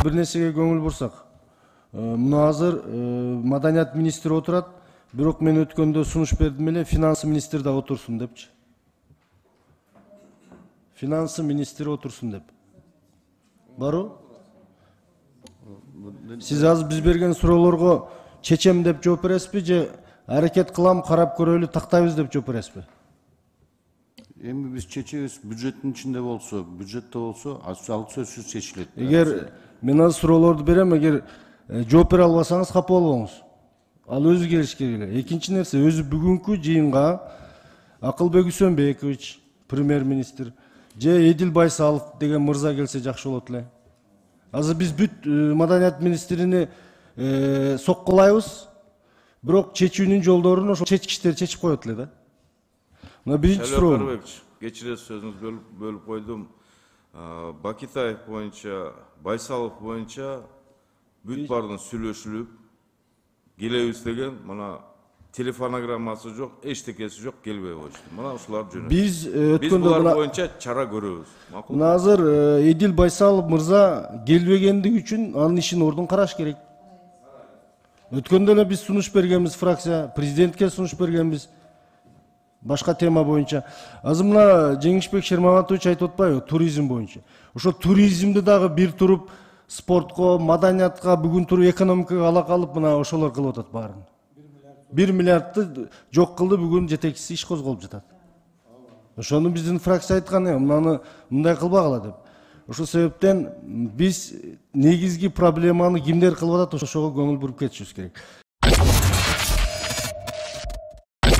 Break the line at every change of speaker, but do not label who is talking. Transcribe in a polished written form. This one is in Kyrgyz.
Bir нерсеге көңүл бурсак, мына азыр маданият министри отурат, бирок мен өткөндө сунуш бердим эле, финанс министри да отурсун депчи. Финанс министри отурсун деп. Барбы? Сиз азыр биз берген суроолорго чечем деп жооп бересизби же аракет кылам, карап көрөлү, тактайбыз деп жооп бересизби?
Эми биз чечебиз, бюджеттин ичинде болсо, бюджетте болсо, ал сөзсүз чечилет.
Эгер мен азыр суроолорду берем, эгер жооп бере албасаңыз капа болбоңуз. Ал өзү келиш керек эле. Экинчи нерсе, өзү бүгүнкү жыйынга Акылбек Үсөнбекович, премьер-министр, же Эдил Байсалов деген мырза келсе жакшы болот эле. Азыр биз бүт маданият министрини соккулайбыз, бирок чечүүнүн жолдорун ошол чечкичтер чечип коет эле да. Мына биринчи суроо.
Кечиресиз, сөзүңүздү бөлүп койдум. Бакитаев боюнча, Байсалов боюнча бүт бардын сүйлөшүлүп, келебиз деген, мына телефонограммасы жок, эчтекеси жок, келбей коюшту. Мына ушулар жөнүндө.
Биз
булар боюнча чара көрөбүз.
Мына азыр Эдил Байсалов мырза келбегендиги үчүн анын ишин ордун караш керек. Өткөндө эле биз сунуш бергенбиз, фракция, президентке сунуш бергенбиз. Башка тема боюнча. Азыр мына Жеңишбек Шермаматович айтып атпайбы, туризм боюнча. Ошо туризмди дагы бир туруп спортко, маданиятка, бүгүн туруп экономикага ала калып, мына ошолор кылып атат баарын. 1 миллиардты жок кылды, бүгүн жетекчиси иш козголуп жатат. Ошону биздин фракция айткан, мынаны мындай кылбагыла деп. Ошол себептен биз негизги проблеманы кимдер кылып атат, ошого көңүл буруп кетишибиз керек.